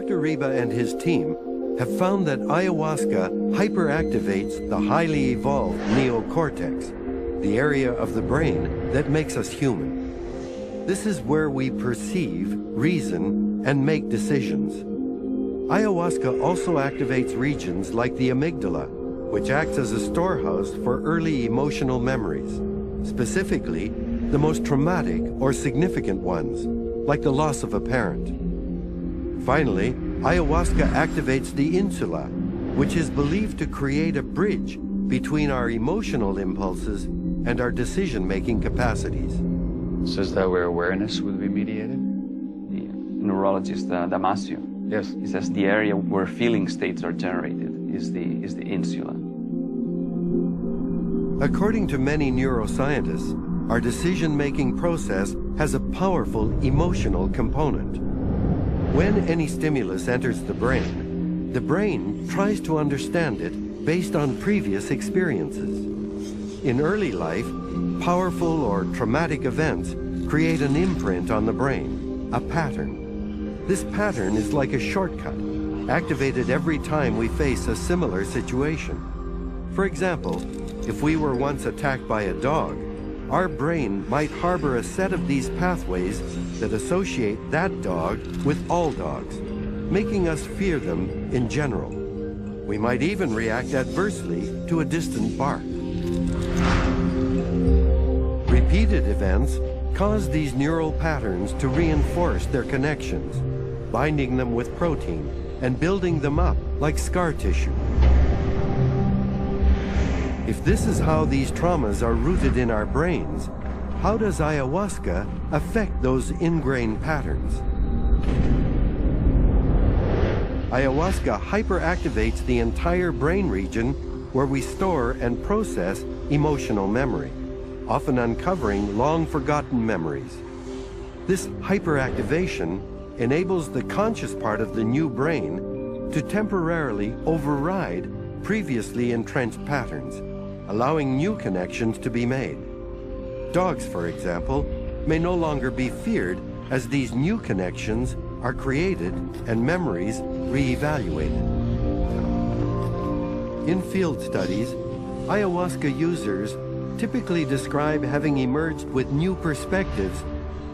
Dr. Riba and his team have found that ayahuasca hyperactivates the highly evolved neocortex, the area of the brain that makes us human. This is where we perceive, reason, and make decisions. Ayahuasca also activates regions like the amygdala, which acts as a storehouse for early emotional memories, specifically the most traumatic or significant ones, like the loss of a parent. Finally, ayahuasca activates the insula, which is believed to create a bridge between our emotional impulses and our decision-making capacities. So is that where awareness would be mediated? The neurologist Damasio, Yes. he says the area where feeling states are generated is the insula. According to many neuroscientists, our decision-making process has a powerful emotional component. When any stimulus enters the brain tries to understand it based on previous experiences. In early life, powerful or traumatic events create an imprint on the brain, a pattern. This pattern is like a shortcut, activated every time we face a similar situation. For example, if we were once attacked by a dog, our brain might harbor a set of these pathways that associate that dog with all dogs, making us fear them in general. We might even react adversely to a distant bark. Repeated events cause these neural patterns to reinforce their connections, binding them with protein and building them up like scar tissue. If this is how these traumas are rooted in our brains, how does ayahuasca affect those ingrained patterns? Ayahuasca hyperactivates the entire brain region where we store and process emotional memory, often uncovering long-forgotten memories. This hyperactivation enables the conscious part of the new brain to temporarily override previously entrenched patterns, allowing new connections to be made. Dogs, for example, may no longer be feared as these new connections are created and memories re-evaluated. In field studies, ayahuasca users typically describe having emerged with new perspectives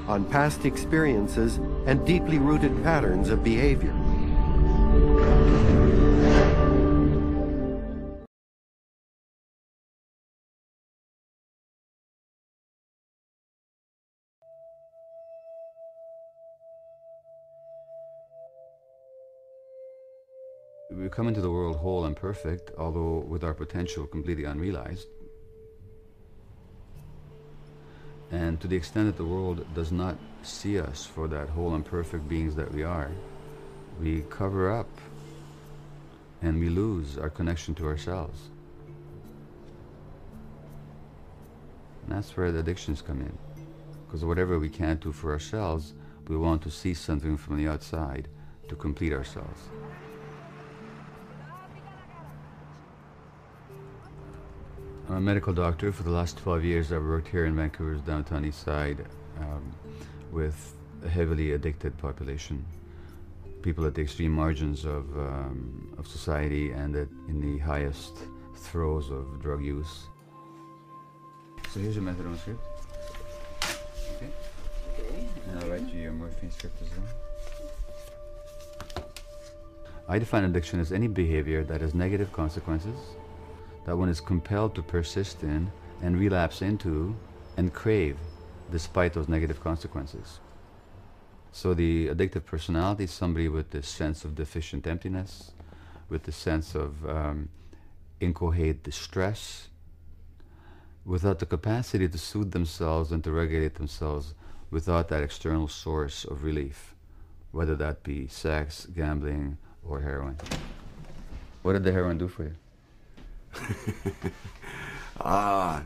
on past experiences and deeply rooted patterns of behavior. We come into the world whole and perfect, although with our potential completely unrealized. And to the extent that the world does not see us for that whole and perfect beings that we are, we cover up and we lose our connection to ourselves. And that's where the addictions come in. Because whatever we can't do for ourselves, we want to see something from the outside to complete ourselves. I'm a medical doctor. For the last 12 years I've worked here in Vancouver's downtown east side with a heavily addicted population. People at the extreme margins of society and in the highest throes of drug use. So here's your methadone script. Okay. And I'll write you your morphine script as well. I define addiction as any behavior that has negative consequences, that one is compelled to persist in and relapse into and crave despite those negative consequences. So the addictive personality is somebody with this sense of deficient emptiness, with this sense of incoherent distress, without the capacity to soothe themselves and to regulate themselves without that external source of relief, whether that be sex, gambling, or heroin. What did the heroin do for you? Well,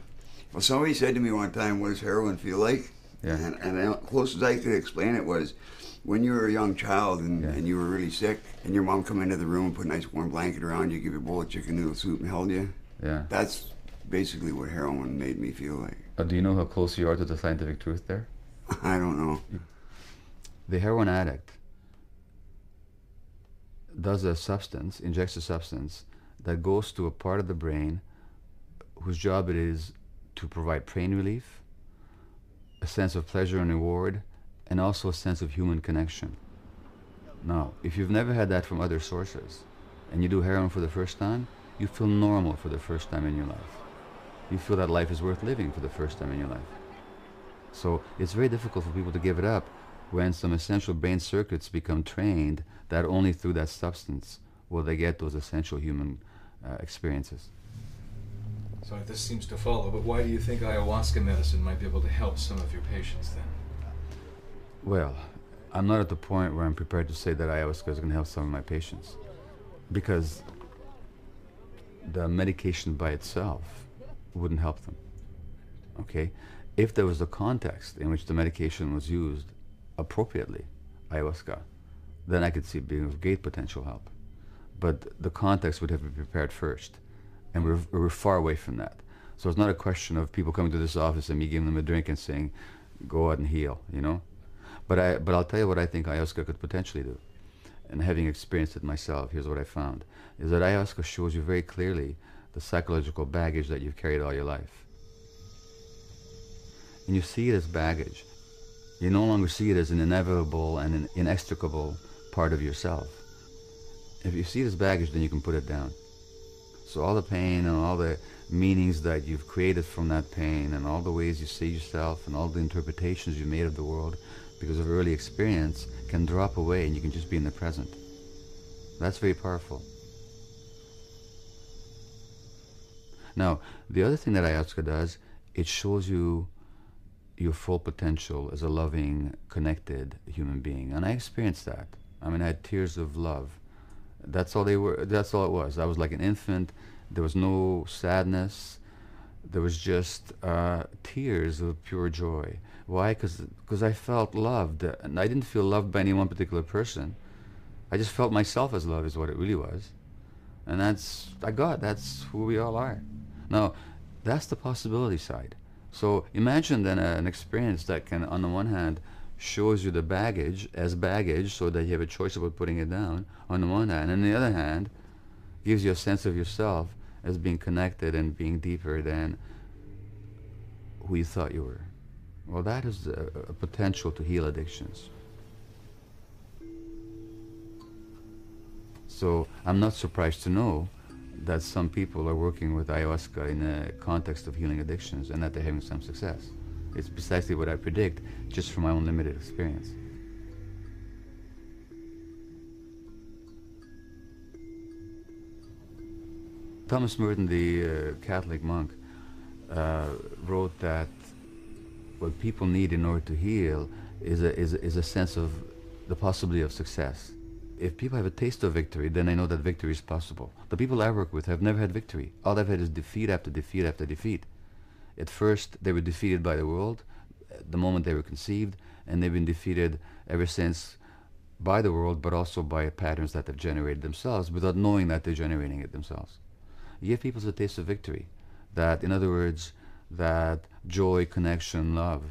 somebody said to me one time, what does heroin feel like? Yeah. And the closest I could explain it was when you were a young child and you were really sick and your mom come into the room and put a nice warm blanket around you, give you a bowl of chicken noodle soup and held you. Yeah. That's basically what heroin made me feel like. Do you know how close you are to the scientific truth there? I don't know. The heroin addict does a substance, injects a substance that goes to a part of the brain whose job it is to provide pain relief, a sense of pleasure and reward, and also a sense of human connection. Now, if you've never had that from other sources, and you do heroin for the first time, you feel normal for the first time in your life. You feel that life is worth living for the first time in your life. So it's very difficult for people to give it up when some essential brain circuits become trained that only through that substance will they get those essential human experiences. So this seems to follow, but why do you think ayahuasca medicine might be able to help some of your patients then? Well, I'm not at the point where I'm prepared to say that ayahuasca is going to help some of my patients, because the medication by itself wouldn't help them. Okay? If there was a context in which the medication was used appropriately, ayahuasca, then I could see it being of great potential help. But the context would have to be prepared first, and we're far away from that. So it's not a question of people coming to this office and me giving them a drink and saying, go out and heal, you know? But I'll tell you what I think ayahuasca could potentially do. And having experienced it myself, here's what I found, is that ayahuasca shows you very clearly the psychological baggage that you've carried all your life. And you see it as baggage. You no longer see it as an inevitable and an inextricable part of yourself. If you see it as baggage, then you can put it down. So all the pain and all the meanings that you've created from that pain and all the ways you see yourself and all the interpretations you made of the world because of early experience can drop away and you can just be in the present. That's very powerful. Now, the other thing that ayahuasca does, it shows you your full potential as a loving, connected human being. And I experienced that. I mean, I had tears of love. That's all they were. That's all it was. I was like an infant. There was no sadness. There was just tears of pure joy. Why? Because I felt loved. And I didn't feel loved by any one particular person. I just felt myself as love is what it really was. And that's who we all are. Now, that's the possibility side. So imagine then an experience that can, on the one hand, shows you the baggage as baggage so that you have a choice about putting it down, on the one hand, and on the other hand, gives you a sense of yourself as being connected and being deeper than who you thought you were. Well, that is a potential to heal addictions. So I'm not surprised to know that some people are working with ayahuasca in a context of healing addictions and that they're having some success. It's precisely what I predict, just from my own limited experience. Thomas Merton, the Catholic monk, wrote that what people need in order to heal is a sense of the possibility of success. If people have a taste of victory, then they know that victory is possible. The people I work with have never had victory. All they've had is defeat after defeat after defeat. At first, they were defeated by the world the moment they were conceived, and they've been defeated ever since by the world, but also by patterns that they've generated themselves without knowing that they're generating it themselves. You give people a taste of victory, that, in other words, that joy, connection, love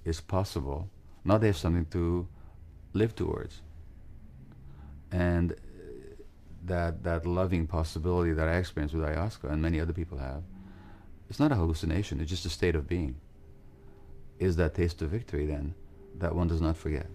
is possible. Now they have something to live towards. And that loving possibility that I experienced with ayahuasca, and many other people have, it's not a hallucination, it's just a state of being. Is that taste of victory then that one does not forget.